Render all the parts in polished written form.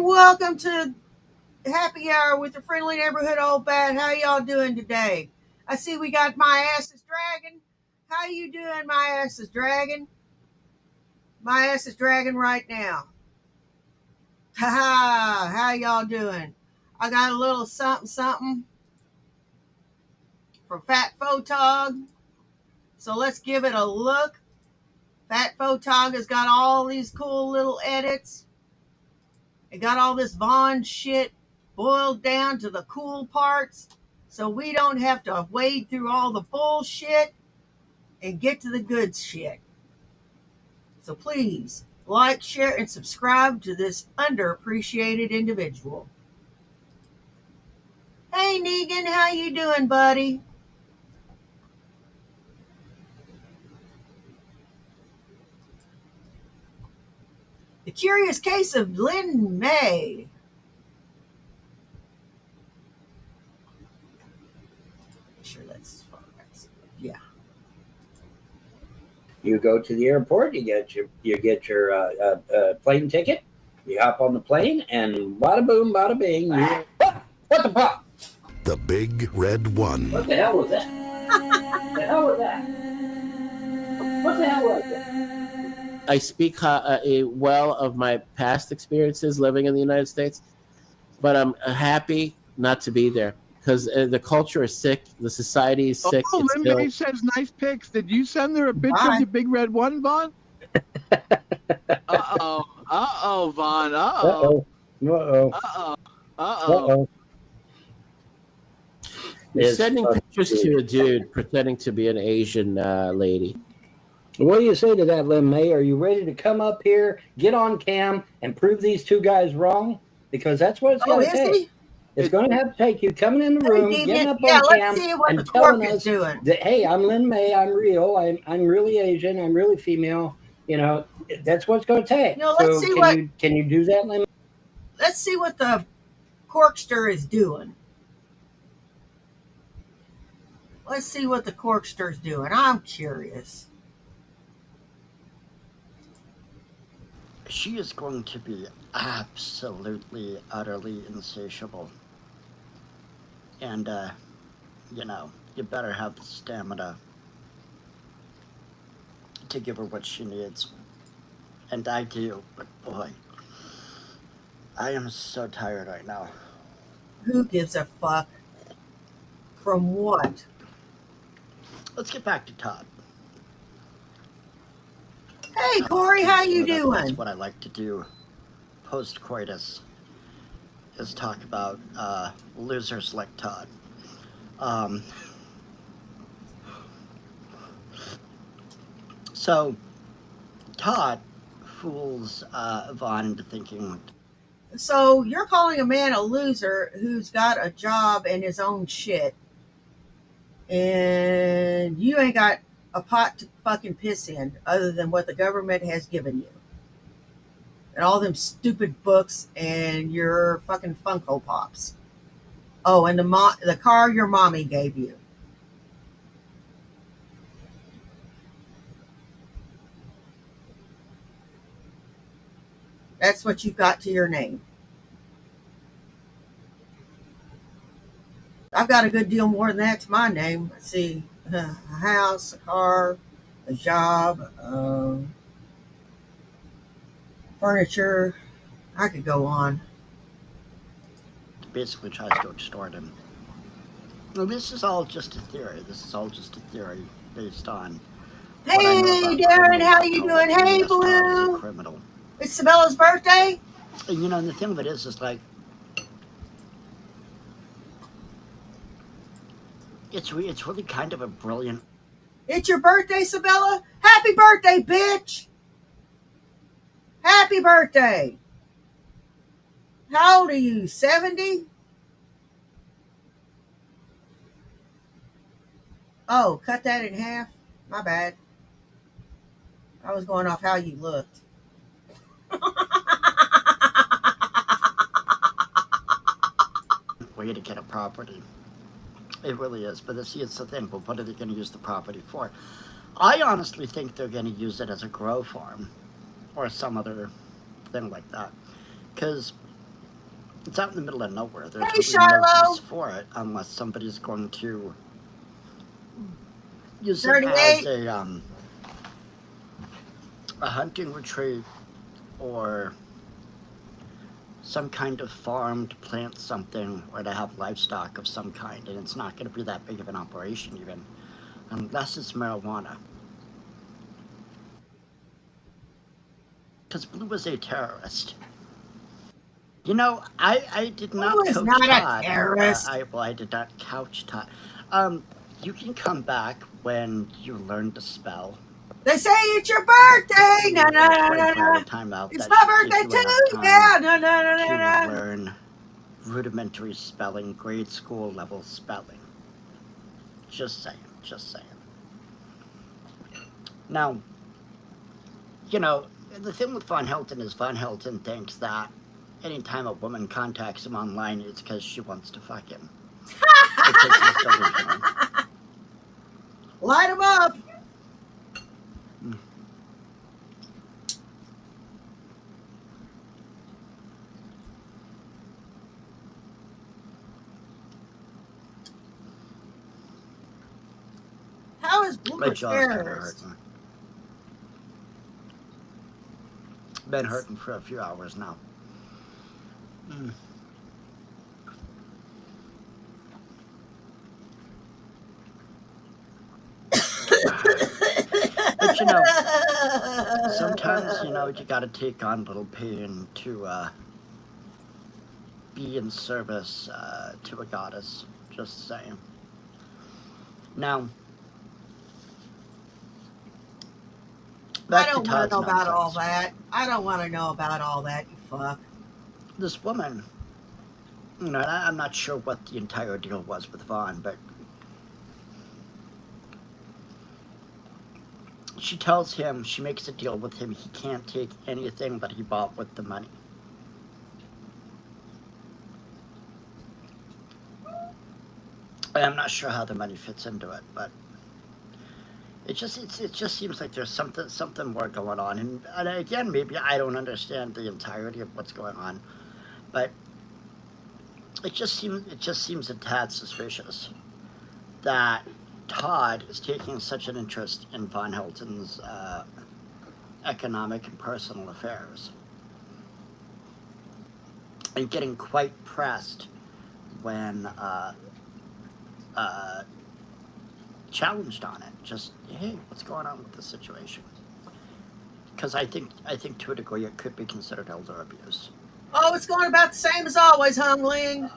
Welcome to Happy Hour with the Friendly Neighborhood Old Bat. How y'all doing today? I see we got My Ass is Dragon. How you doing, My Ass is Dragon? My Ass is Dragon right now. Ha! How y'all doing? I got a little something from Fat Photog. So let's give it a look. Fat Photog has got all these cool little edits. It got all this Vaughn shit boiled down to the cool parts, so we don't have to wade through all the bullshit and get to the good shit. So please like, share, and subscribe to this underappreciated individual. Hey Negan, how you doing, buddy? The Curious Case of Lynn May. Sure, that's yeah. You go to the airport, you get your plane ticket, you hop on the plane, and bada boom, bada bing. What the fuck? The Big Red One. What the hell was that? The hell was that? What the hell was that? I speak well of my past experiences living in the United States, but I'm happy not to be there because the culture is sick, the society is sick. Oh, Lynn May says nice pics. Did you send her a picture of the Big Red One, Vaughn? Uh-oh, Vaughn. Uh-oh. You're sending pictures to a dude pretending to be an Asian lady. What do you say to that, Lynn May? Are you ready to come up here, get on cam, and prove these two guys wrong? Because that's what it's going to take. It's going to have to take you coming in the room, getting up on cam, and telling us that, hey, I'm Lynn May, I'm real, I'm really Asian, I'm really female. You know, that's what it's going to take. Let's see can you do that, Lynn May? Let's see what the Corkster is doing. Let's see what the Corkster's doing. I'm curious. She is going to be absolutely, utterly insatiable. And, you better have the stamina to give her what she needs. And I do, but boy, I am so tired right now. Who gives a fuck? From what? Let's get back to Todd. Hey, Corey, how you doing? That's what I like to do post-coitus, is talk about losers like Todd. So, Todd fools Vaughn into thinking... So, you're calling a man a loser who's got a job and his own shit, and you ain't got a pot to fucking piss in other than what the government has given you. And all them stupid books and your fucking Funko Pops. Oh, and the car your mommy gave you. That's what you've got to your name. I've got a good deal more than that to my name. Let's see. A house, a car, a job, furniture. I could go on. Basically tries to extort him. Well, this is all just a theory. based on. Hey, Darren, how you doing? Hey, Blue. Criminal. It's Sabella's birthday. And, you know, and the thing of it is like, it's really kind of a brilliant. It's your birthday, Sabella. Happy birthday, bitch. Happy birthday. How old are you? 70? Oh, cut that in half. My bad. I was going off how you looked. Way to get a property. It really is. But see, it's the thing. But what are they going to use the property for? I honestly think they're going to use it as a grow farm or some other thing like that. Because it's out in the middle of nowhere. There's really no use for it unless somebody's going to use it as a hunting retreat or some kind of farm to plant something or to have livestock of some kind. And it's not going to be that big of an operation even, unless it's marijuana. Because Blue was a terrorist. You know, I did not Blue is coach not Todd. A terrorist. I did not couch Todd. You can come back when you learn to spell. They say it's your birthday. No. It's my birthday too. Yeah. No. To learn rudimentary spelling, grade school level spelling. Just saying. Now, you know, the thing with Von Helton is Von Helton thinks that anytime a woman contacts him online, it's because she wants to fuck him. Because he's delusional. Light him up. How is Blue a terrorist? Been hurting for a few hours now. But you know, sometimes, you know, you gotta take on little pain to be in service to a goddess. Just saying. Now, I don't want to know about all that. I don't want to know about all that, you fuck. This woman, you know, I'm not sure what the entire deal was with Vaughn, but she tells him, she makes a deal with him, he can't take anything that he bought with the money. And I'm not sure how the money fits into it, but it just seems like there's something more going on. And again, maybe I don't understand the entirety of what's going on, but it just seems a tad suspicious that Todd is taking such an interest in Von Helton's economic and personal affairs, and getting quite pressed when challenged on it. Just, hey, what's going on with the situation? Because I think to a degree it could be considered elder abuse. Oh, it's going about the same as always, Hungling.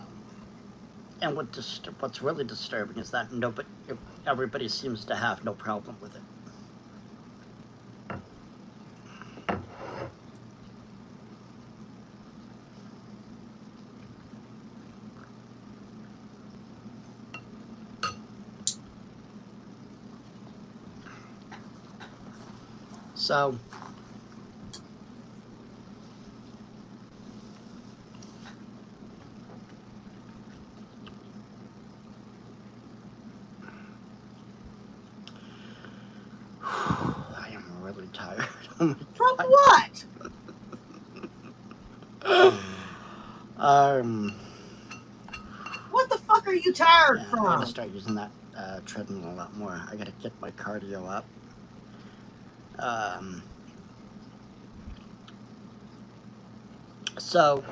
And what's really disturbing is that everybody seems to have no problem with it. So, I am really tired. Oh From what? What the fuck are you tired from? I gotta start using that treadmill a lot more. I gotta get my cardio up. So,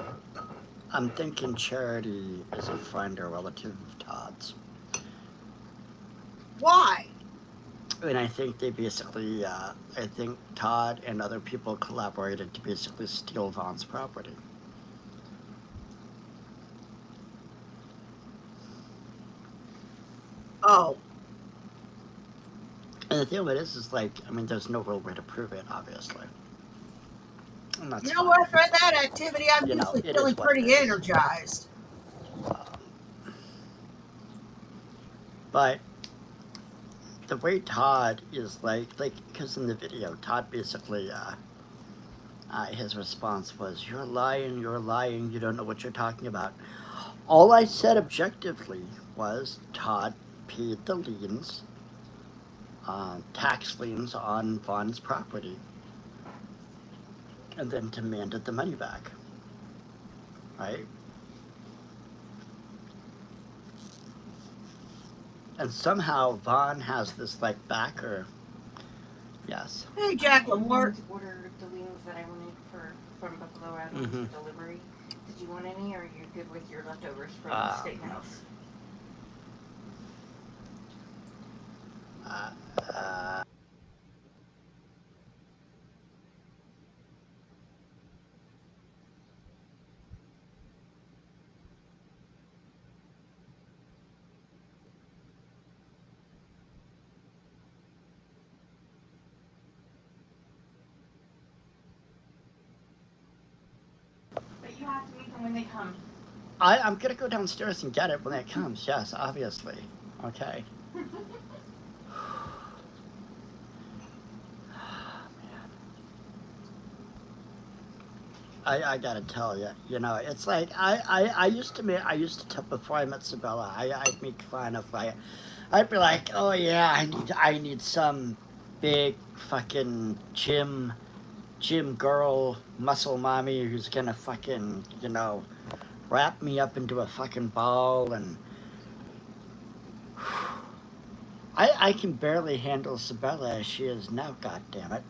I'm thinking Charity is a friend or relative of Todd's. Why? And I think they basically, I think Todd and other people collaborated to basically steal Vaughn's property. Oh. And the thing of it is like, I mean, there's no real way to prove it, obviously. And that's You know fine. what? For that activity, I'm You know, usually it feeling is what pretty it is. energized. But the way Todd is like, because in the video, Todd basically, his response was, "You're lying, you don't know what you're talking about." All I said objectively was Todd paid the liens, tax liens on Vaughn's property, and then demanded the money back. Right? And somehow Vaughn has this like backer. Yes. Hey, Jacqueline Ward. Ordered the wings that I wanted from Buffalo Wild Wings for delivery. Did you want any, or are you good with your leftovers from the steakhouse? But you have to meet them when they come. I'm gonna go downstairs and get it when it comes. Yes, obviously. Okay. I gotta tell you, you know, it's like I used to tell before I met Sabella, I'd make fun of like, I'd be like, oh yeah, I need some big fucking gym girl muscle mommy who's gonna fucking, you know, wrap me up into a fucking ball. And I can barely handle Sabella as she is now, god damn it.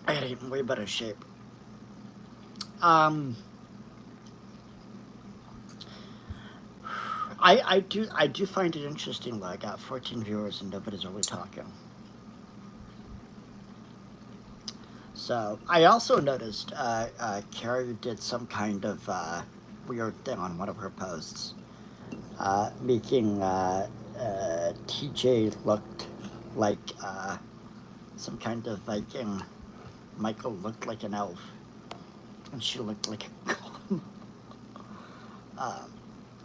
I gotta get in way better shape. I do find it interesting that I got 14 viewers and nobody's really talking. So I also noticed Carrie did some kind of weird thing on one of her posts, making TJ looked like some kind of Viking. Michael looked like an elf, and she looked like a golem.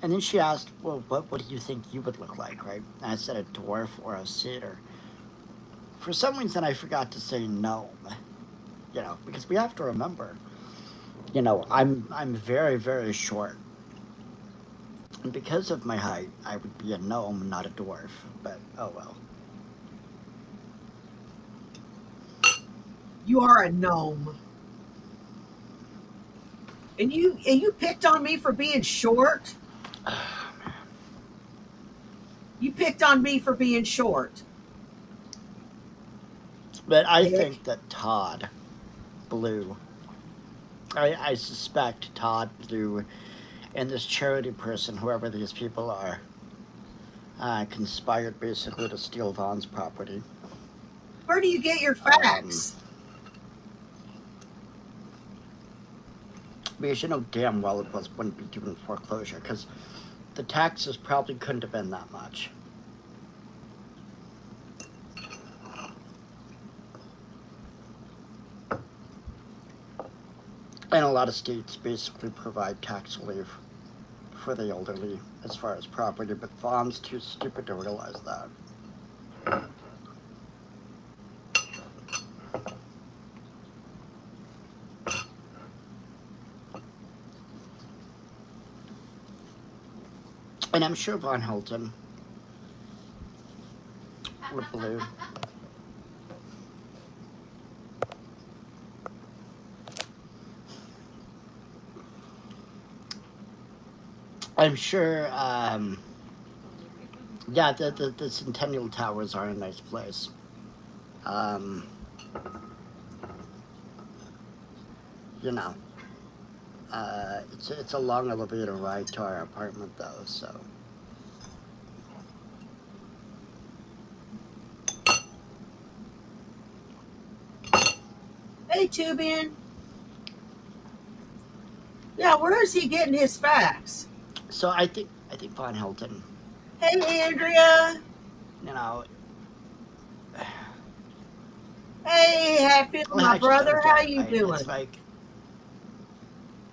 And then she asked, well, what do you think you would look like, right? And I said a dwarf or a satyr. For some reason, I forgot to say gnome, you know, because we have to remember, you know, I'm very, very short. And because of my height, I would be a gnome, not a dwarf, but oh well. You are a gnome. And you picked on me for being short? You picked on me for being short. But I think that Todd blew. I suspect Todd blew, and this charity person, whoever these people are, conspired basically to steal Vaughn's property. Where do you get your facts? Because you know damn well it wouldn't be doing foreclosure, because the taxes probably couldn't have been that much. And a lot of states basically provide tax relief for the elderly as far as property, but Vaughn's too stupid to realize that. And I'm sure Von Hilton would believe. I'm sure, yeah, the Centennial Towers are a nice place. You know, it's a long elevator ride to our apartment though, so. Hey, Tubian. Yeah, where is he getting his facts? So I think Von Hilton. Hey, Andrea. You know. Hey, Hatfield, my brother. How you doing? It's like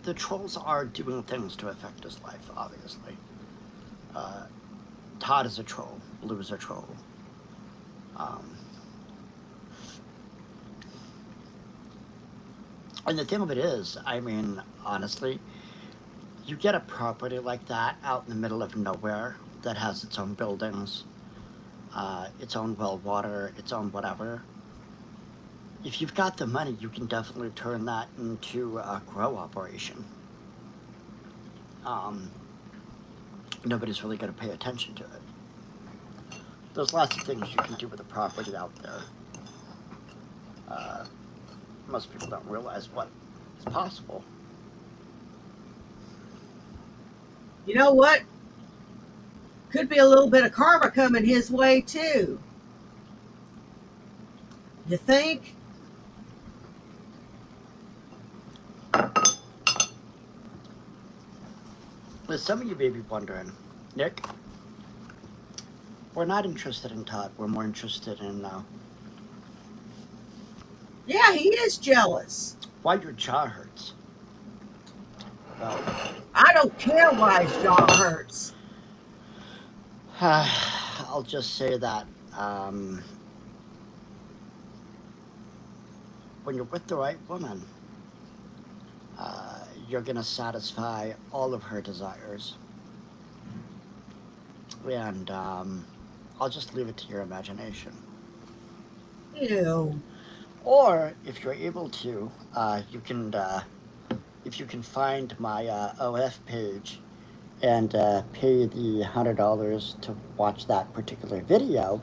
the trolls are doing things to affect his life, obviously. Todd is a troll. Blue is a troll. And the thing of it is, I mean, honestly, you get a property like that out in the middle of nowhere that has its own buildings, its own well water, its own whatever. If you've got the money, you can definitely turn that into a grow operation. Nobody's really going to pay attention to it. There's lots of things you can do with a property out there. Most people don't realize what is possible. You know what? Could be a little bit of karma coming his way, too. You think? But some of you may be wondering, Nick, we're not interested in Todd. We're more interested in... Yeah, he is jealous. Why your jaw hurts? Well, I don't care why his jaw hurts. I'll just say that when you're with the right woman, you're going to satisfy all of her desires. And I'll just leave it to your imagination. Ew. Or if you're able to, you can, if you can find my OF page and pay the $100 to watch that particular video,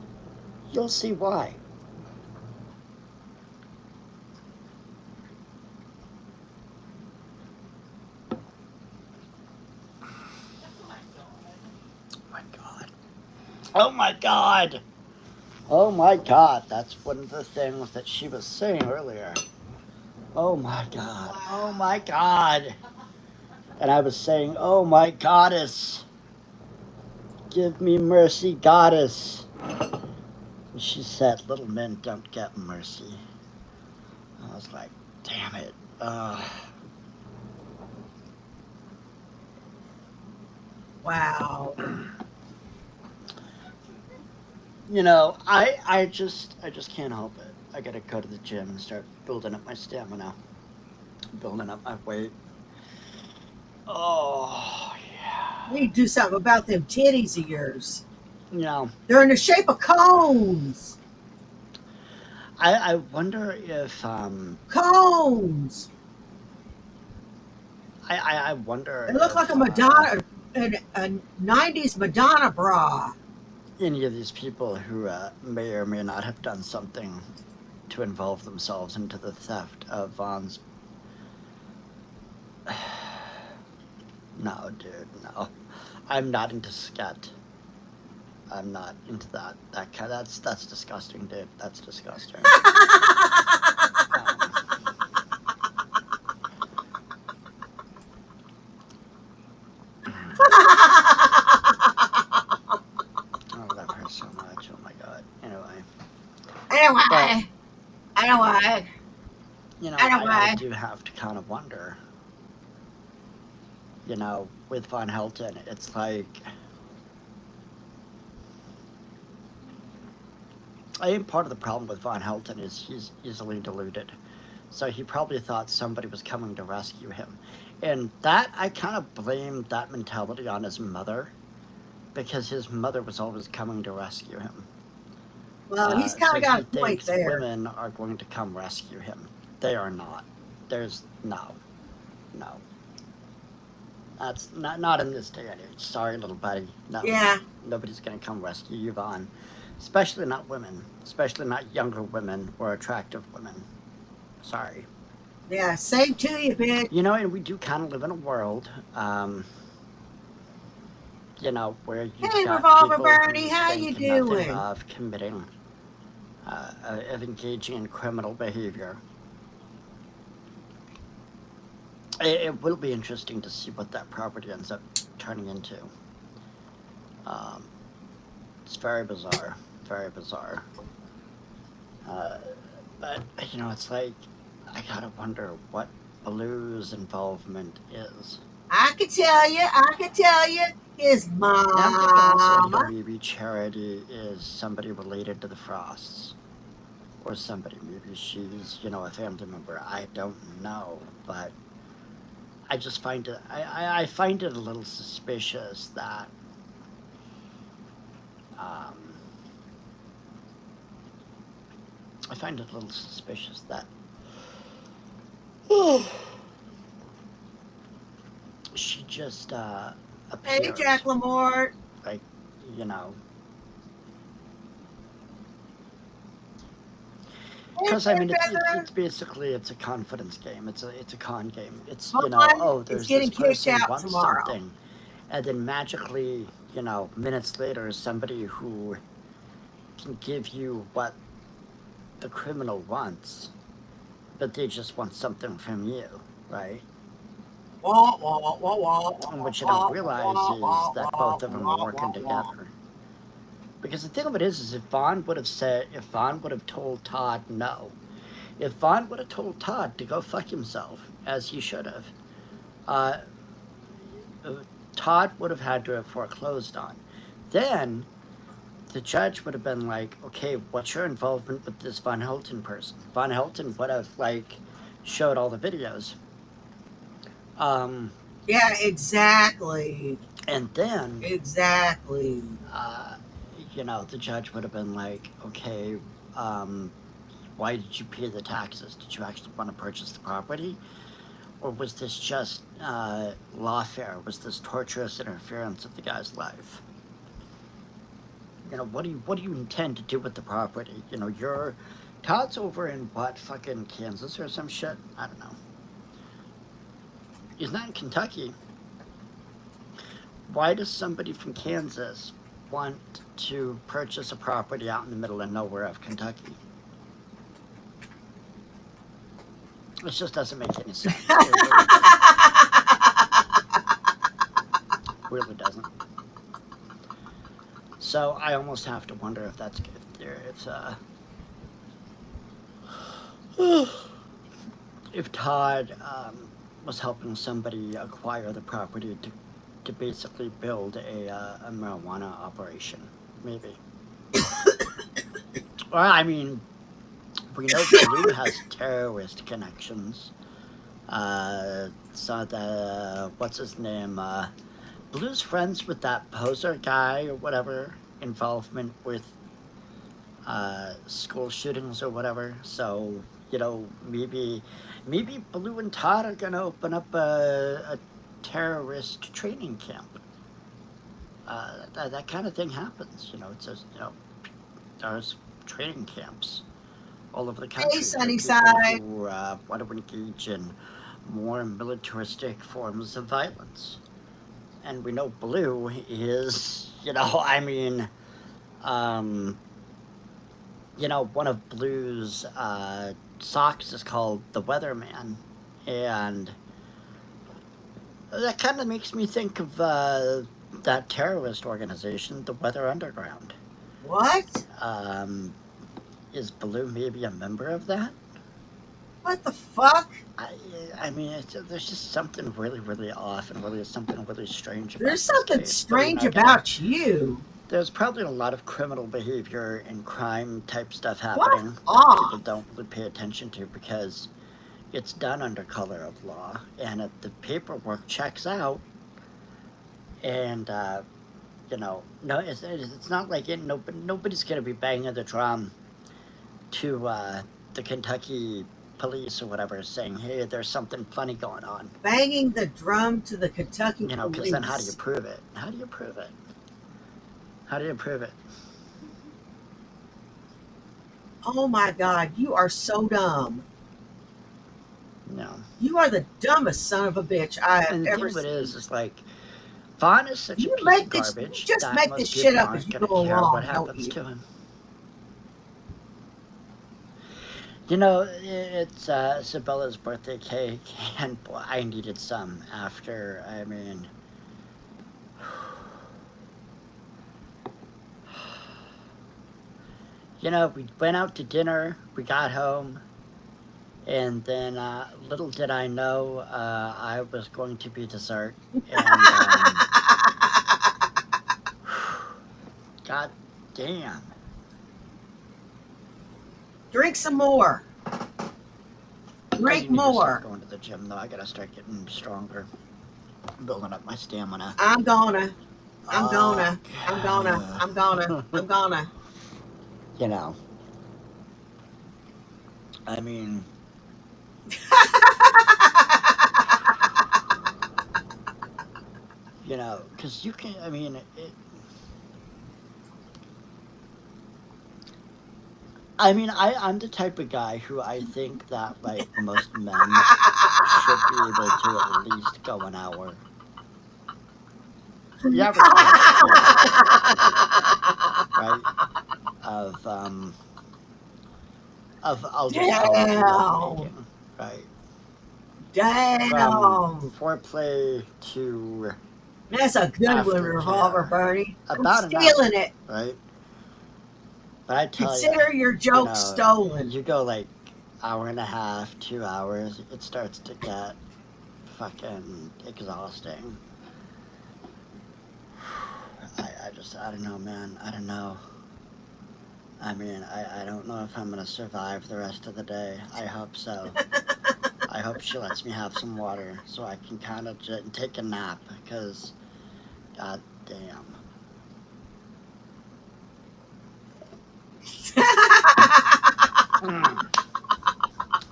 you'll see why. Oh my God! Oh my God! That's one of the things that she was saying earlier. Oh my God! Oh my God! And I was saying, oh my goddess! Give me mercy, goddess! And she said, little men don't get mercy. I was like, damn it. Wow. You know, I just can't help it. I gotta go to the gym and start building up my stamina, building up my weight. Oh, yeah. We need to do something about them titties of yours. You know, they're in the shape of cones. I wonder if cones. I wonder. It looked like a Madonna, a 90s Madonna bra. Any of these people who may or may not have done something to involve themselves into the theft of Vaughn's. No, dude, no. I'm not into scat. I'm not into that. That's disgusting, dude. That's disgusting. I love her so much. Oh my God. Anyway. But, I know why. You know, I do have to kind of wonder. You know, with Von Helton, it's like, I think part of the problem with Von Helton is he's easily deluded. So he probably thought somebody was coming to rescue him. And that, I kind of blame that mentality on his mother, because his mother was always coming to rescue him. Well, he's kind of got a point there. Women are going to come rescue him. They are not. There's no. That's not in this day and age. Sorry, little buddy. No. Yeah. Nobody's going to come rescue you, Vaughn. Especially not women. Especially not younger women or attractive women. Sorry. Yeah, same to you, bitch. You know, and we do kind of live in a world, you know, where you've got Revolver people Bernie, how you doing? Of committing, of engaging in criminal behavior. It will be interesting to see what that property ends up turning into. It's very bizarre, very bizarre. But you know, it's like I gotta wonder what Blue's involvement is. I can tell you, his And I'm thinking also, mama. maybe Charity is somebody related to the Frosts, or somebody. Maybe she's, a family member. I don't know, but I just find it. I find it a little suspicious that. I find it a little suspicious that. She just appears. Hey, Jack Lamort. Like, because I mean, it's basically it's a confidence game. It's a con game. It's there's this person who wants something, and then magically, minutes later, somebody who can give you what the criminal wants, but they just want something from you, right? And what you don't realize is that both of them are working together. Because the thing of it is if Vaughn would have told Todd no, if Vaughn would have told Todd to go fuck himself, as he should have, Todd would have had to have foreclosed on. Then the judge would have been like, okay, what's your involvement with this Von Helton person? Von Helton would have, showed all the videos. Yeah, exactly. And then... Exactly. The judge would have been like, okay, why did you pay the taxes? Did you actually want to purchase the property? Or was this just lawfare? Was this torturous interference of the guy's life? What do you intend to do with the property? Todd's over in fucking Kansas or some shit? I don't know. He's not in Kentucky. Why does somebody from Kansas want to purchase a property out in the middle of nowhere of Kentucky? It just doesn't make any sense. Really doesn't. So I almost have to wonder if that's if Todd was helping somebody acquire the property to basically build a marijuana operation, maybe. Well, I mean, we know Blue has terrorist connections. What's his name? Blue's friends with that poser guy or whatever, involvement with school shootings or whatever. So, maybe Blue and Todd are going to open up a terrorist training camp. That kind of thing happens. It's just, there's training camps all over the country. Hey, Sunnyside. Who want to engage in more militaristic forms of violence. And we know Blue is, one of Blue's socks is called the Weatherman. And that kind of makes me think of that terrorist organization, the Weather Underground. What? Is Blue maybe a member of that? What the fuck? I mean, there's just something really, really off and really something really strange about There's something strange about you. There's probably a lot of criminal behavior and crime type stuff happening that people don't really pay attention to because it's done under color of law. And if the paperwork checks out and, no, it's not like nobody's going to be banging the drum to the Kentucky police or whatever saying, hey, there's something funny going on. Banging the drum to the Kentucky police. Because then how do you prove it? How do you prove it? Oh my God, you are so dumb. No. You are the dumbest son of a bitch I have ever seen. And the thing of it is like, Vaughn is such a piece of garbage. You just make this shit up as you go along, what happens to him. You know, it's Sabella's birthday cake, and boy, I needed some after. I mean, you know, we went out to dinner, we got home, and then little did I know I was going to be dessert. And God damn. Drink some more. Drink more. Start going to the gym though. I gotta start getting stronger, building up my stamina. I'm gonna. You know. I mean. You know, because you can. I mean, I'm the type of guy who I think that, like, most men should be able to at least go an hour. The average man, right? I'll just call it lovemaking, right? Damn. From foreplay to. That's a good one, Revolver Bernie. About I'm stealing it. Right? But I tell Consider your joke stolen. You go like hour and a half, 2 hours, it starts to get fucking exhausting. I don't know, man. I don't know. I mean, I don't know if I'm gonna survive the rest of the day. I hope so. I hope she lets me have some water so I can kind of take a nap, because god damn.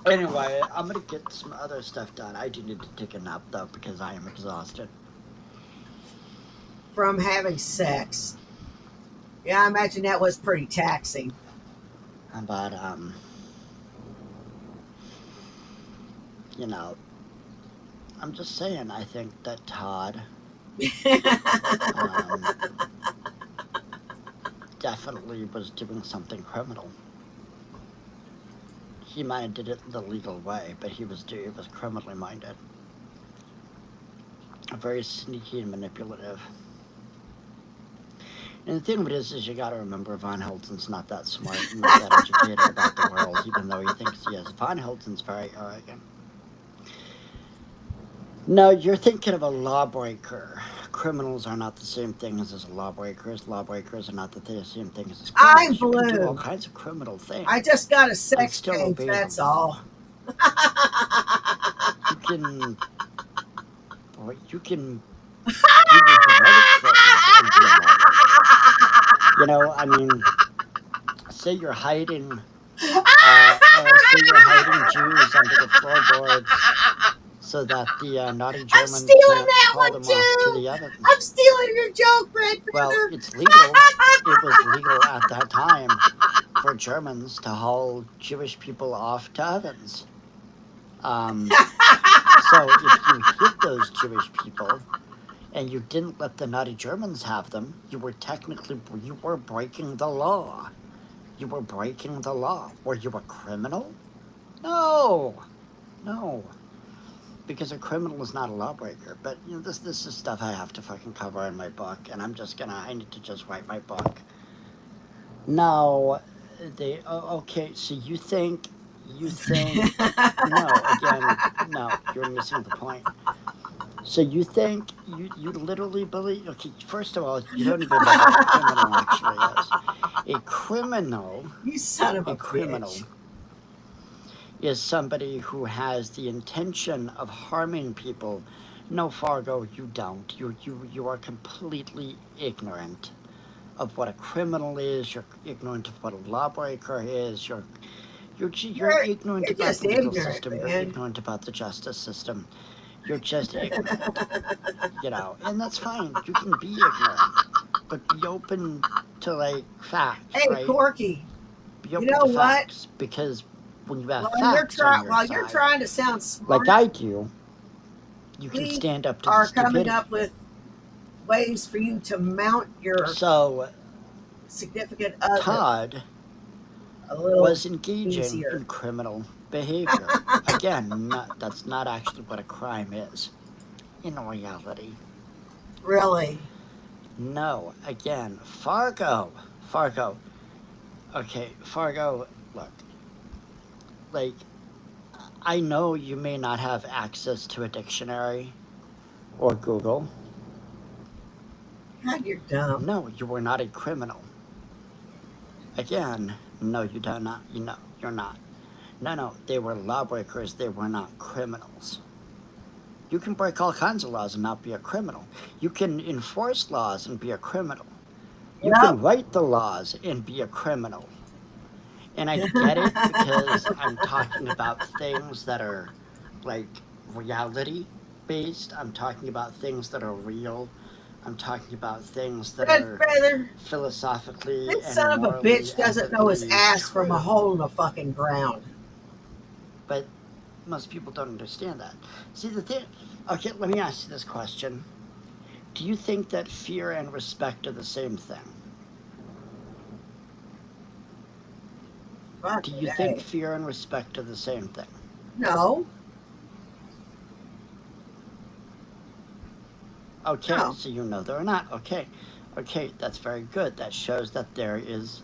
Anyway, I'm gonna get some other stuff done. I do need to take a nap though, because I am exhausted from having sex. Yeah, I imagine that was pretty taxing. But you know, I'm just saying, I think that Todd definitely was doing something criminal. He might have did it the legal way, but he was criminally minded. Very sneaky and manipulative. And the thing of it is you gotta remember Von Hilton's not that smart and not that educated about the world, even though he thinks he is. Von Hilton's very arrogant. No, you're thinking of a lawbreaker. Criminals are not the same thing as lawbreakers. Lawbreakers are not the same thing as criminals. I'm blue. You can do all kinds of criminal things. I just got a sex change, that's all. You can... Boy, you can... You know, I mean, say you're hiding... say you're hiding Jews under the floorboards so that the naughty Germans can't haul them off to the ovens. I'm stealing your joke, Red. Well, it's legal. It was legal at that time for Germans to haul Jewish people off to ovens. So if you hit those Jewish people and you didn't let the naughty Germans have them, you were breaking the law. You were breaking the law. Were you a criminal? No. Because a criminal is not a lawbreaker. But you know, this is stuff I have to fucking cover in my book, and I need to just write my book. No, okay, so you think, no, you're missing the point. So you think, you literally believe, okay, first of all, you don't even know what a criminal actually is. A criminal, you son of a criminal, bitch, is somebody who has the intention of harming people. No, Fargo, you don't. You are completely ignorant of what a criminal is. You're ignorant of what a lawbreaker is. You're ignorant about the legal system. Man. You're ignorant about the justice system. You're just ignorant. You know, and that's fine. You can be ignorant, but be open to, like, facts. Hey, right? Corky. Be open to facts, because when you have facts while you're trying to sound smart, like I do, you can stand up to the stupidity. Are coming up with ways for you to mount your significant other. Todd was engaging in criminal behavior. Again, that's not actually what a crime is in reality. Really? No. Again, Fargo. Okay, Fargo, look. Like, I know you may not have access to a dictionary or Google. God, you're dumb. No, you were not a criminal. Again, no, you do not. You know, you're not. No, they were lawbreakers. They were not criminals. You can break all kinds of laws and not be a criminal. You can enforce laws and be a criminal. You can write the laws and be a criminal. And I get it because I'm talking about things that are like reality based. I'm talking about things that are real. I'm talking about things that are philosophically this and son of a morally, bitch doesn't know his ass true. from a hole in the fucking ground. But most people don't understand that. See, the thing... Okay, let me ask you this question. Do you think that fear and respect are the same thing? Do you think fear and respect are the same thing? No. Okay, so you know they're not. Okay, that's very good. That shows that there is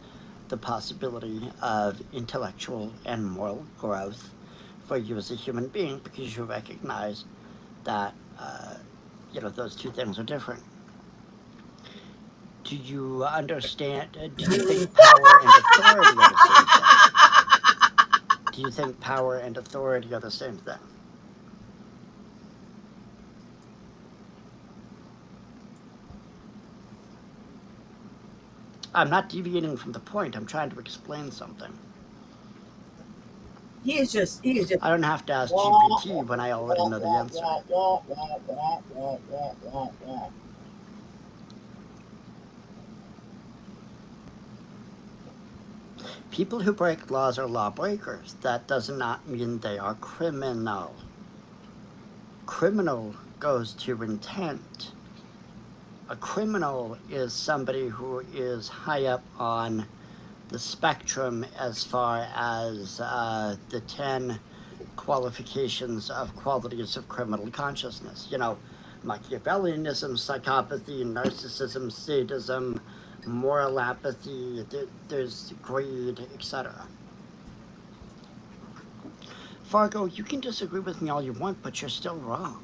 the possibility of intellectual and moral growth for you as a human being because you recognize that, those two things are different. Do you understand? Do you think power and authority are the same thing? Do you think power and authority are the same thing? I'm not deviating from the point. I'm trying to explain something. He is just. I don't have to ask GPT when I already know the answer. People who break laws are lawbreakers. That does not mean they are criminal. Criminal goes to intent. A criminal is somebody who is high up on the spectrum as far as the 10 qualifications of qualities of criminal consciousness. Machiavellianism, psychopathy, narcissism, sadism, moral apathy, there's greed, etc. Fargo, you can disagree with me all you want, but you're still wrong.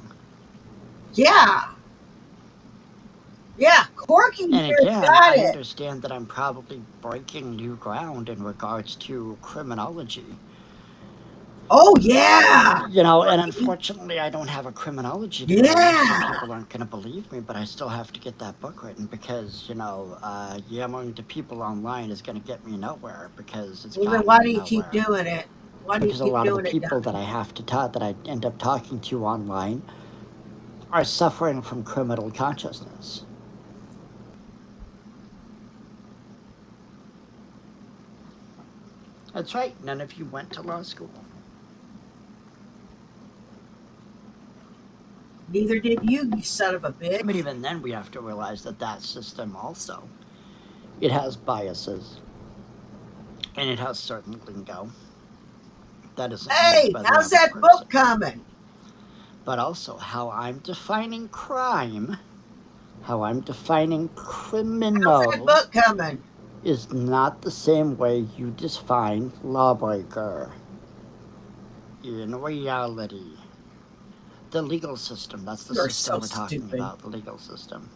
Yeah, Corky and again, got I understand that I'm probably breaking new ground in regards to criminology. Oh, yeah. And unfortunately, I don't have a criminology degree, so people aren't going to believe me, but I still have to get that book written because, yammering to people online is going to get me nowhere because it's well, then why do you keep doing it? Because a lot of the people that I have to talk, that I end up talking to online are suffering from criminal consciousness. That's right. None of you went to law school. Neither did you son of a bitch. But even then, we have to realize that system also, it has biases. And it has certain lingo. That isn't hey, how's that book coming? But also, how I'm defining crime, how I'm defining criminal. How's that book coming? Is not the same way you define lawbreaker. In reality, the legal system, that's the system we're talking about, the legal system.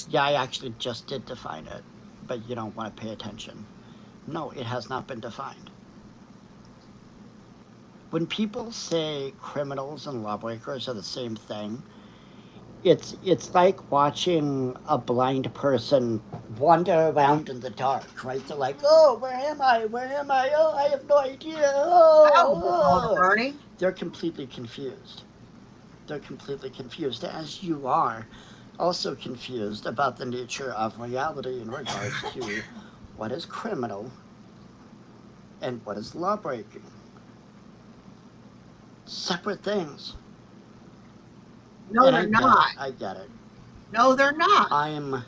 Yeah, I actually just did define it, but you don't want to pay attention. No, it has not been defined. When people say criminals and lawbreakers are the same thing, it's like watching a blind person wander around in the dark, right? They're like, oh, where am I? Oh, I have no idea. Oh. They're completely confused. As you are also confused about the nature of reality in regards to what is criminal and what is lawbreaking. Separate things. No, they're not. I get it. No, they're not. I'm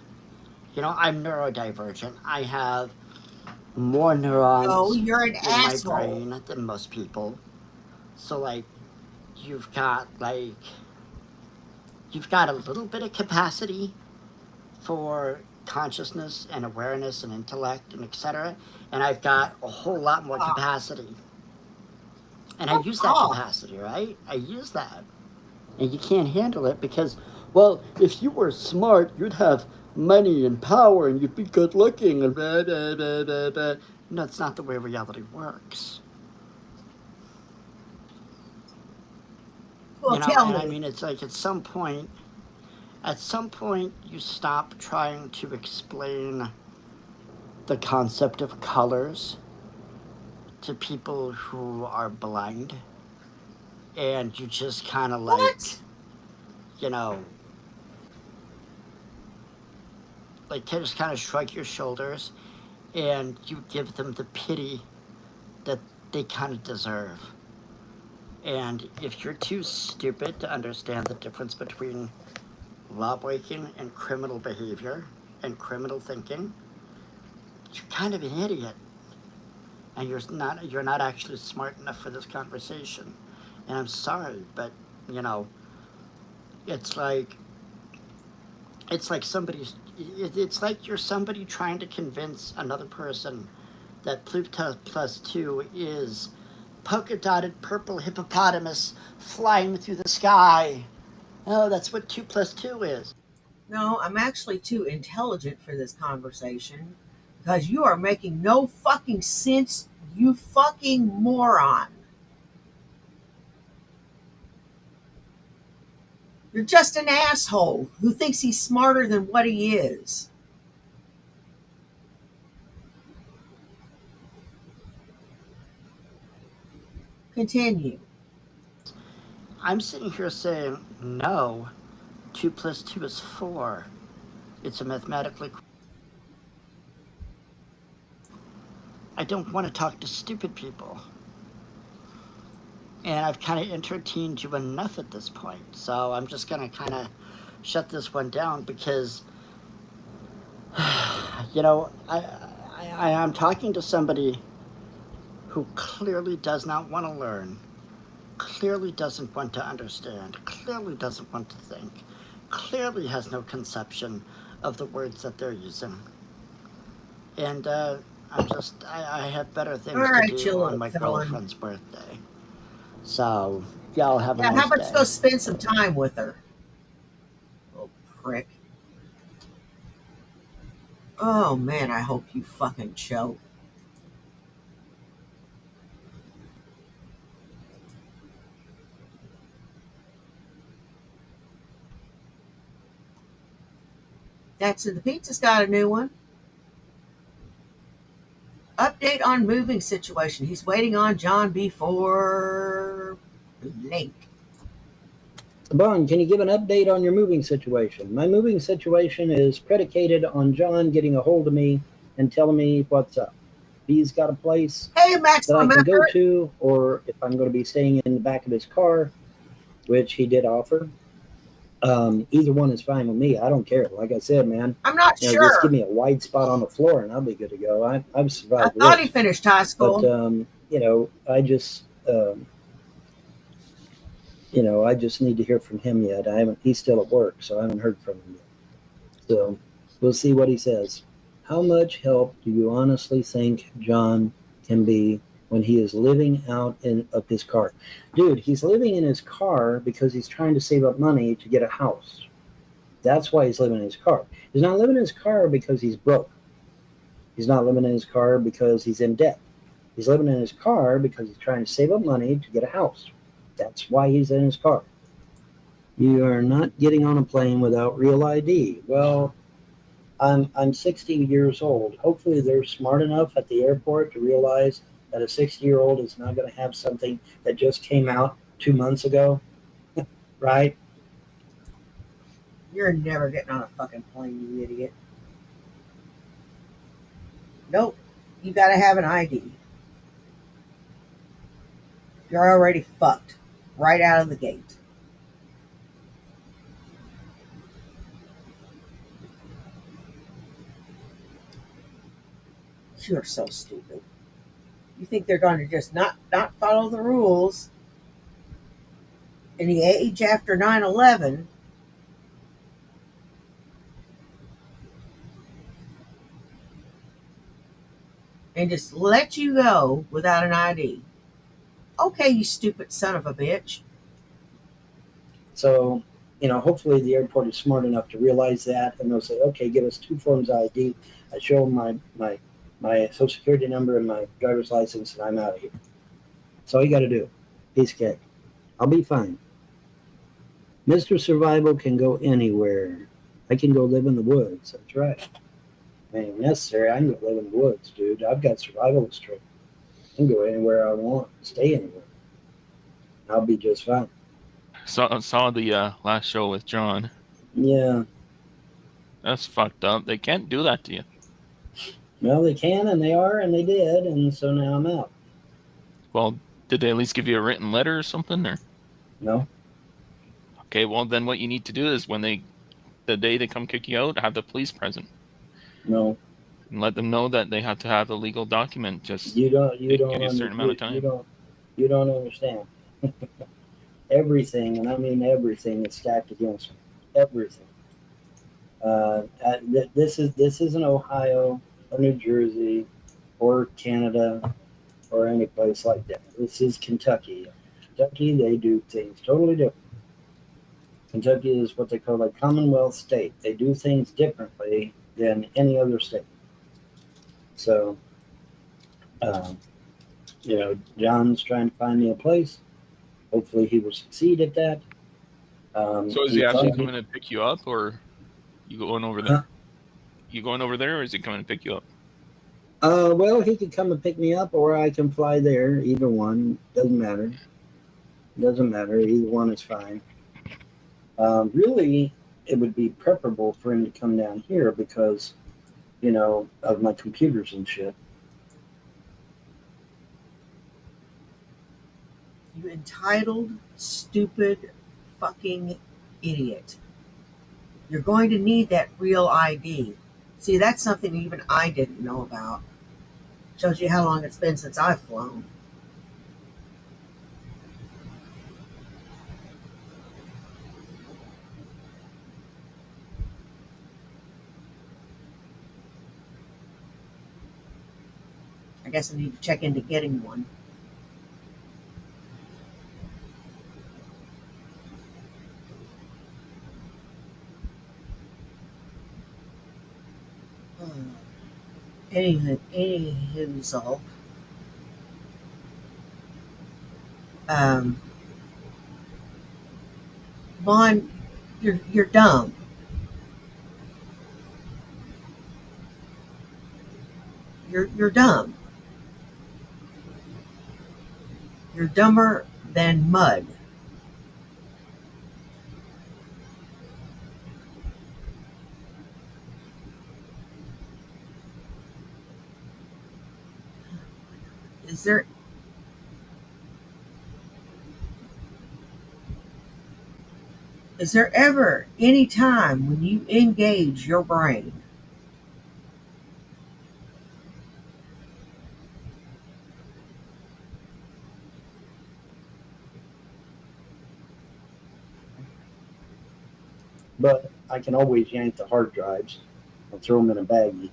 neurodivergent. I have more neurons you're an in my asshole. brain than most people. So like you've got a little bit of capacity for consciousness and awareness and intellect and etc. And I've got a whole lot more capacity. And I use that capacity, right? I use that. And you can't handle it because, well, if you were smart, you'd have money and power and you'd be good looking and blah, blah, blah, blah, blah. No, it's not the way reality works. Well, You know, tell and me. I mean, it's like at some point you stop trying to explain the concept of colors to people who are blind, and you just kind of you know, like just kind of shrug your shoulders and you give them the pity that they kind of deserve. And if you're too stupid to understand the difference between law breaking and criminal behavior and criminal thinking, you're kind of an idiot. And you're not actually smart enough for this conversation. And I'm sorry, but you know, it's like it's like you're somebody trying to convince another person that Pluto plus 2 is polka dotted purple hippopotamus flying through the sky. Oh, that's what 2 plus 2 is. No, I'm actually too intelligent for this conversation because you are making no fucking sense, you fucking moron. You're just an asshole who thinks he's smarter than what he is. Continue. I'm sitting here saying, no, 2 plus 2 is 4. It's a mathematically. I don't want to talk to stupid people. And I've kind of entertained you enough at this point. So I'm just going to kind of shut this one down because, you know, I'm talking to somebody who clearly does not want to learn, clearly doesn't want to understand, clearly doesn't want to think, clearly has no conception of the words that they're using. And I have better things to do on my girlfriend's birthday. So, y'all have a nice day. How about you go spend some time with her? Little prick. Oh man, I hope you fucking choke. That's it. The pizza's got a new one. Update on moving situation. He's waiting on John before late. Bon, can you give an update on your moving situation? My moving situation is predicated on John getting a hold of me and telling me what's up. He's got a place that I can go to, or if I'm going to be staying in the back of his car, which he did offer. Either one is fine with me. I don't care. Like I said, man, I'm not sure. Just give me a wide spot on the floor and I'll be good to go. I've survived. I thought he finished high school. But I just I just need to hear from him yet. He's still at work, so I haven't heard from him yet. So we'll see what he says. How much help do you honestly think John can be when he is living out of his car? Dude, he's living in his car because he's trying to save up money to get a house. That's why he's living in his car. He's not living in his car because he's broke. He's not living in his car because he's in debt. He's living in his car because he's trying to save up money to get a house. That's why he's in his car. You are not getting on a plane without real ID. Well, I'm 60 years old. Hopefully they're smart enough at the airport to realize that a 60-year-old is not going to have something that just came out 2 months ago, right? You're never getting on a fucking plane, you idiot. Nope. You gotta have an ID. You're already fucked right out of the gate. You're so stupid. You think they're going to just not follow the rules in the age after 9/11? And just let you go without an ID. Okay, you stupid son of a bitch. So, hopefully the airport is smart enough to realize that, and they'll say, okay, give us 2 forms of ID. I show them my social security number and my driver's license, and I'm out of here. That's all you got to do. Piece of cake. I'll be fine. Mr. Survival can go anywhere. I can go live in the woods. That's right. I mean, necessary. I can go live in the woods, dude. I've got survivalist training. I can go anywhere I want, stay anywhere. I'll be just fine. Saw the last show with John. Yeah. That's fucked up. They can't do that to you. Well, they can, and they are, and they did, and so now I'm out. Well, did they at least give you a written letter or something, or? No. Okay, well then what you need to do is the day they come kick you out, have the police present. No. And let them know that they have to have a legal document. Just you don't give you a certain amount of time. You don't understand. Everything, and I mean everything, is stacked against me. Everything. This isn't Ohio or New Jersey or Canada or any place like that. This is Kentucky. Kentucky, they do things totally different. Kentucky is what they call a Commonwealth state. They do things differently than any other state. So, John's trying to find me a place. Hopefully he will succeed at that. So is he actually coming to pick you up, or you going over there? Huh? You going over there, or is he coming to pick you up? Well, he could come and pick me up, or I can fly there. Either one. Doesn't matter. Either one is fine. Really, it would be preferable for him to come down here because, of my computers and shit. You entitled, stupid, fucking idiot. You're going to need that real ID. See, that's something even I didn't know about. Shows you how long it's been since I've flown. I guess I need to check into getting one. Anywho, Vaughn, you're dumb. You're dumb. You're dumber than mud. Is there ever any time when you engage your brain But I can always yank the hard drives and throw them in a baggie.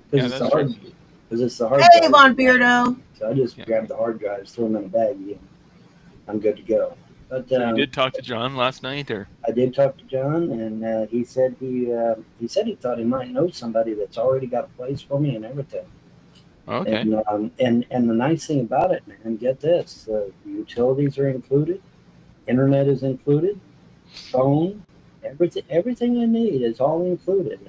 Because it's the hard Hey, Von Beardo. So I just grab the hard drives, throw them in a baggie, and I'm good to go. But so you did talk to John last night, or? I did talk to John, and he said he thought he might know somebody that's already got a place for me and everything. Okay. And the nice thing about it, man, get this: the utilities are included, internet is included, phone, everything I need is all included.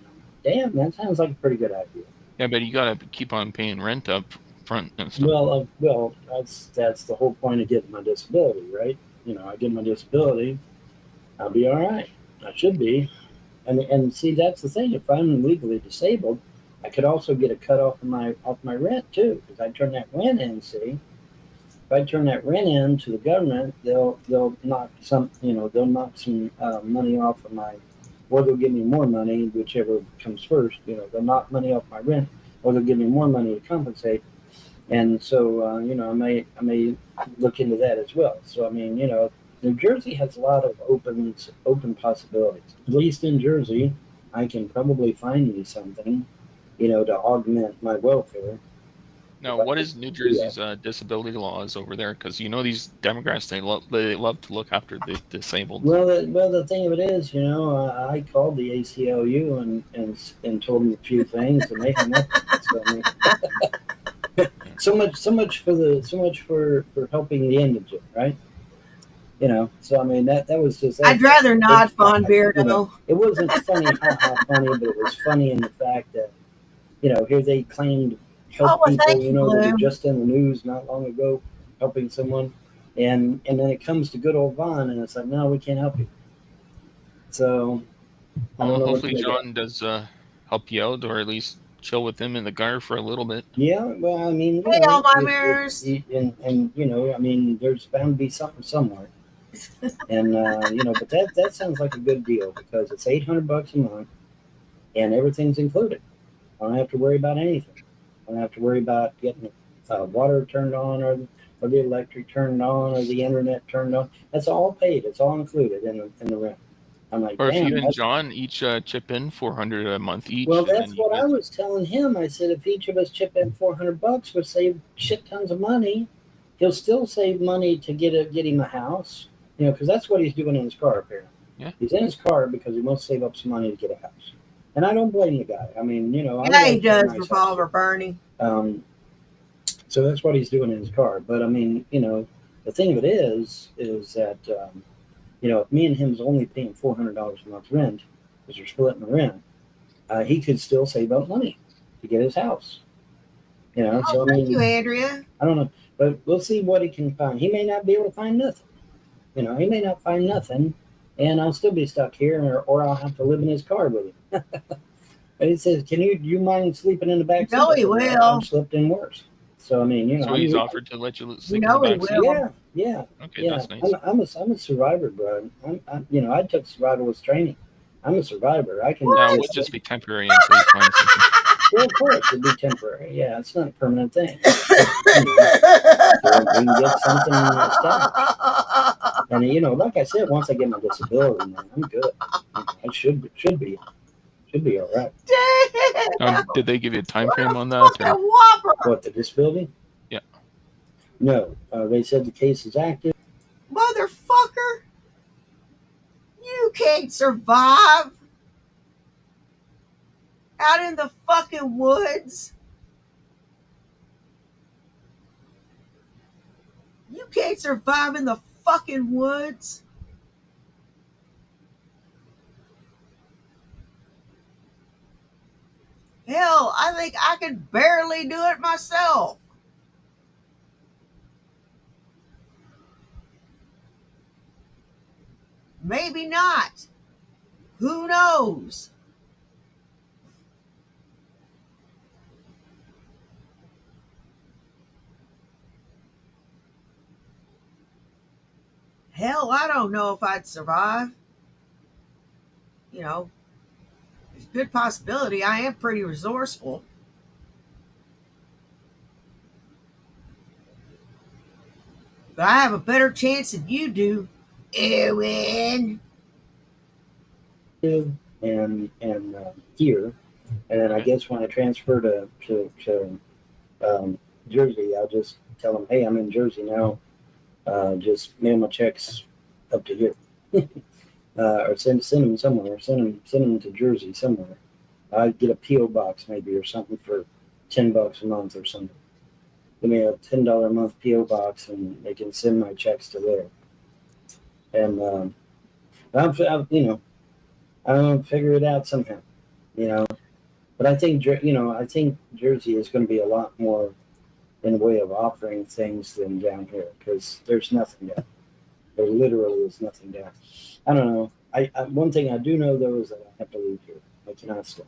Damn, that sounds like a pretty good idea. Yeah, but you gotta keep on paying rent up front and stuff. Well, that's the whole point of getting my disability, right? I get my disability, I'll be all right. I should be. And see, that's the thing. If I'm legally disabled, I could also get a cut off my rent too, because I turn that rent in. See, if I turn that rent in to the government, they'll knock some money off of my, or they'll give me more money, whichever comes first. They'll knock money off my rent. or they'll give me more money to compensate. And so, you know, I may look into that as well. So, I mean, you know, New Jersey has a lot of open possibilities. At least in Jersey, I can probably find me something, you know, to augment my welfare. Now, what is New Jersey's disability laws over there? Because you know these Democrats, they love to look after the disabled. Well, the thing of it is, you know, I called the ACLU and told them a few things, and they hung up. So, I mean, so much for helping the indigent, right? You know, so I mean that was just. I'd rather not, Von Beardo. You know, it wasn't funny, funny, but it was funny in the fact that, you know, here they claimed help people, you know, that were just in the news not long ago, helping someone, and then it comes to good old Vaughn, and it's like, no, we can't help you. So, I don't know. Hopefully, John does help you out, or at least chill with him in the car for a little bit. Yeah, well, I mean, hey, all my mirrors, and you know, I mean, there's bound to be something somewhere, and you know, but that sounds like a good deal because it's $800 a month, and everything's included. I don't have to worry about anything. I don't have to worry about getting water turned on or the electric turned on or the internet turned on. That's all paid. It's all included in the rent. I'm like, or if you and John each chip in $400 a month each. Well, that's what I was telling him. I said, if each of us chip in $400, we'll save shit tons of money. He'll still save money to get him a house, you know, because that's what he's doing in his car apparently. Yeah. He's in his car because he wants to save up some money to get a house. And I don't blame the guy. I mean, you know. Yeah, he does, Revolver Bernie. So that's what he's doing in his car. But, I mean, you know, the thing of it is that, you know, if me and him's only paying $400 a month rent, because we're splitting the rent, he could still save up money to get his house. You know, so I mean, thank you, Andrea. I don't know, but we'll see what he can find. He may not be able to find nothing. You know, he may not find nothing, and I'll still be stuck here, or I'll have to live in his car with him. And he says, "Can you mind sleeping in the back seat?" No, he will. I've slept in worse. So I mean, you know, so he's offered to let you sleep in the back seat. Yeah. Okay, yeah. That's nice. I'm a survivor, bro. You know, I took survivalist training. I'm a survivor. I can. Now it would just be temporary until you find something. Well, of course, it'd be temporary. Yeah, it's not a permanent thing. You know, so we can get something established. And you know, like I said, once I get my disability, man, I'm good. I should be all right. Did they give you a time frame on that? What, the disability? Yeah. No, they said the case is active. Motherfucker, you can't survive out in the fucking woods. You can't survive in the fucking woods. Hell, I think I could barely do it myself. Maybe not. Who knows? Hell, I don't know if I'd survive. You know, it's a good possibility. I am pretty resourceful. But I have a better chance than you do, Erwin. And here, and then I guess when I transfer to Jersey, I'll just tell them, hey, I'm in Jersey now. Just mail my checks up to here, or send them somewhere. Send them to Jersey somewhere. I'd get a PO box maybe or something for $10 a month or something. Give me a $10 a month PO box, and they can send my checks to there. And I'll figure it out somehow, you know. But I think Jersey is going to be a lot more in the way of offering things than down here, because there's nothing down. There literally is nothing down. I don't know. I one thing I do know though is that I have to leave here. I cannot stay.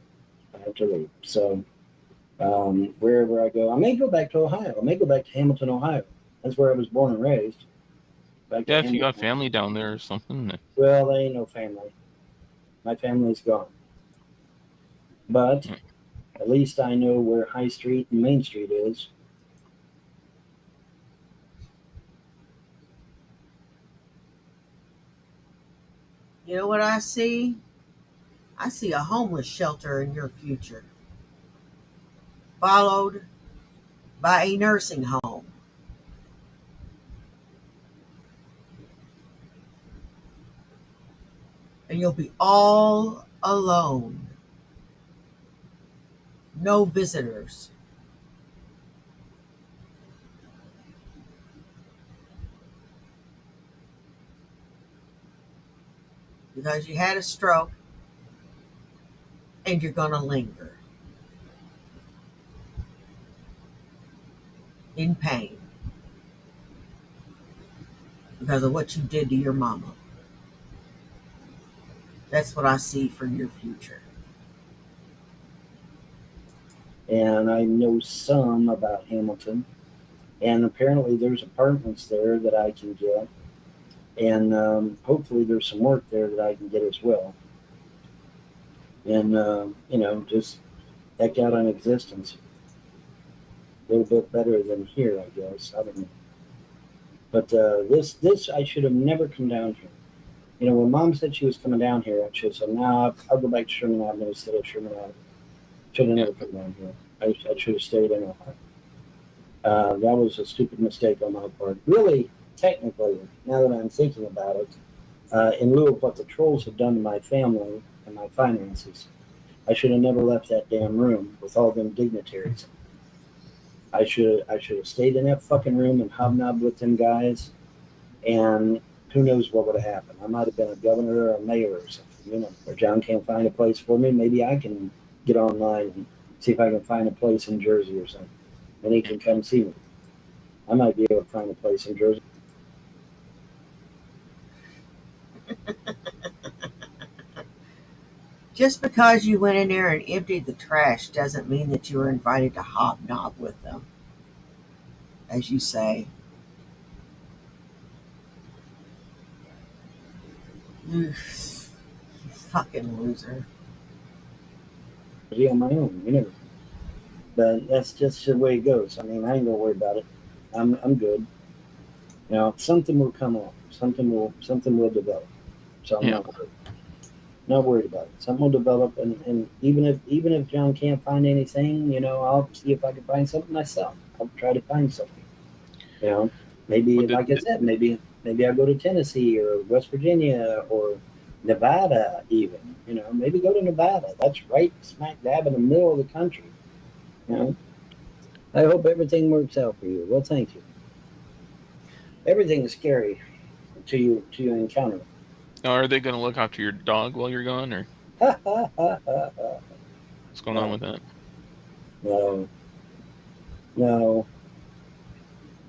I have to leave. So wherever I go, I may go back to Ohio. I may go back to Hamilton, Ohio. That's where I was born and raised. Yeah, if you got family down there or something. Well, they ain't no family. My family's gone. But At least I know where High Street and Main Street is. You know what I see? I see a homeless shelter in your future, followed by a nursing home. And you'll be all alone. No visitors. Because you had a stroke and you're going to linger in pain because of what you did to your mama. That's what I see for your future. And I know some about Hamilton. And apparently there's apartments there that I can get. And hopefully there's some work there that I can get as well. And, just deck out on existence. A little bit better than here, I guess. I don't know. But this I should have never come down here. When Mom said she was coming down here, I should have said, no, I'll go back to Sherman Avenue instead of Sherman Avenue. Should have never come down here. I should have stayed in Ohio. That was a stupid mistake on my part. Really, technically, now that I'm thinking about it, in lieu of what the trolls have done to my family and my finances, I should have never left that damn room with all them dignitaries. I should have stayed in that fucking room and hobnobbed with them guys, and who knows what would have happened. I might have been a governor or a mayor or something, Or John can't find a place for me. Maybe I can get online and see if I can find a place in Jersey or something. And he can come see me. I might be able to find a place in Jersey. Just because you went in there and emptied the trash doesn't mean that you were invited to hobnob with them, as you say. You fucking loser. On my own, But that's just the way it goes. I mean, I ain't gonna worry about it. I'm good. Something will come along. Something will develop. So I'm not worried about it. Something will develop, and even if John can't find anything, I'll see if I can find something myself. I'll try to find something. Maybe like I said, maybe I go to Tennessee or West Virginia or Nevada even. Maybe go to Nevada. That's right smack dab in the middle of the country. I hope everything works out for you. Well, thank you. Everything is scary until you encounter it. Now, are they going to look after your dog while you're gone, or what's going on with that? No.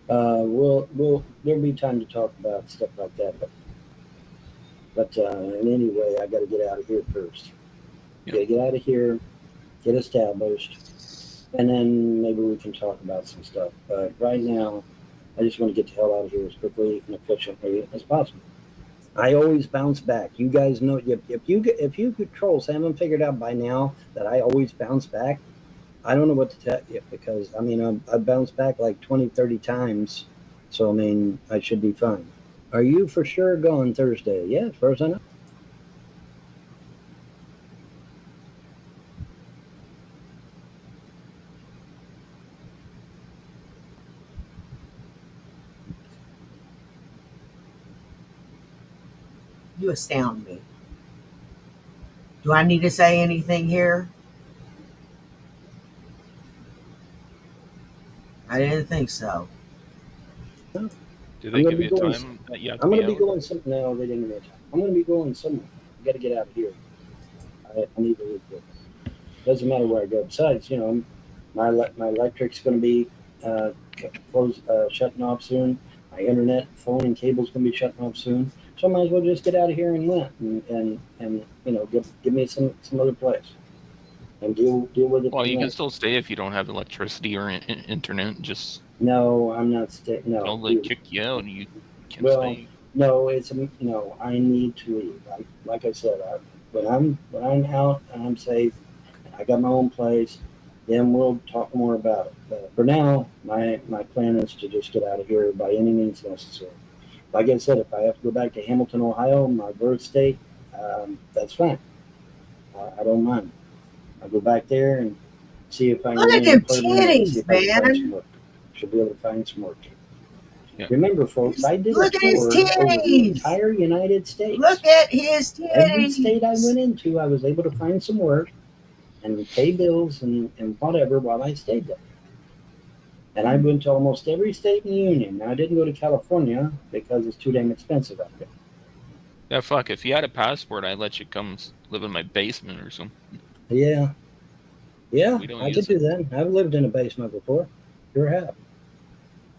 There'll be time to talk about stuff like that. But in any way, I got to get out of here first. Yep. Got to get out of here, get established, and then maybe we can talk about some stuff. But right now, I just want to get the hell out of here as quickly and efficiently as possible. I always bounce back. You guys know, if you trolls haven't figured out by now that I always bounce back, I don't know what to tell you, because I bounced back like 20, 30 times. So I should be fine. Are you for sure going Thursday? Yeah, as far as I know. You astound me. Do I need to say anything here? I didn't think so. Do they give you time that you have to I'm going to be going somewhere. No, they didn't give me time. I'm going to be going somewhere. I got to get out of here. I need to leave this. Doesn't matter where I go. Besides, my electric's going to be shutting off soon. My internet, phone, and cable's going to be shutting off soon. So I might as well just get out of here and win, and give me some other place, and deal with it. Well, you can still stay if you don't have electricity or internet. Just no, I'm not staying. No, they kick you out and you can't stay. No, I need to leave. Like I said, when I'm out and I'm safe, and I got my own place, then we'll talk more about it. But for now, my plan is to just get out of here by any means necessary. Like I said, if I have to go back to Hamilton, Ohio, my birth state, that's fine. I don't mind. I'll go back there and see if I can look get at them apartment and see titties, if I can find some man. work. Should be able to find some work. Yeah. Remember, folks, I did Look a at his tour over the titties. entire United States. Look at his Every state I titties. went into, I was able to find some work and pay bills and whatever while I stayed there. And I went to almost every state in the union. Now, I didn't go to California because it's too damn expensive out there. Yeah, fuck. If you had a passport, I'd let you come live in my basement or something. Yeah. Yeah, We don't I could use do it. that. I've lived in a basement before. Sure have.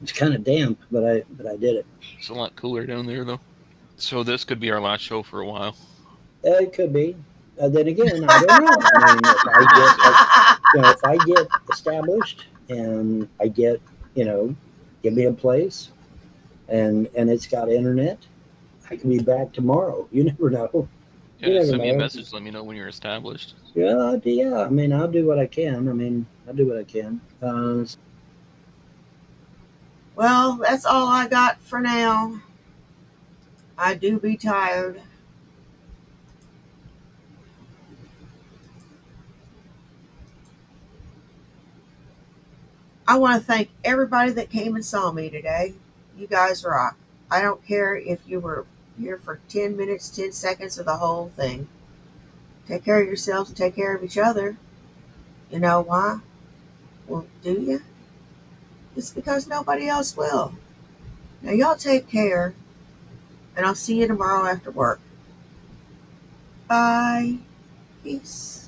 It's kind of damp, but I did it. It's a lot cooler down there, though. So this could be our last show for a while. It could be. Then again, I don't know. I mean, if I get established and I get, give me a place and it's got internet, I can be back tomorrow. You never know. Yeah, send me a message. Let me know when you're established. Yeah. I mean, I'll do what I can. Well, that's all I got for now. I do be tired. I want to thank everybody that came and saw me today. You guys rock. I don't care if you were here for 10 minutes, 10 seconds, or the whole thing. Take care of yourselves and take care of each other. You know why? Well, do you? It's because nobody else will. Now, y'all take care, and I'll see you tomorrow after work. Bye. Peace.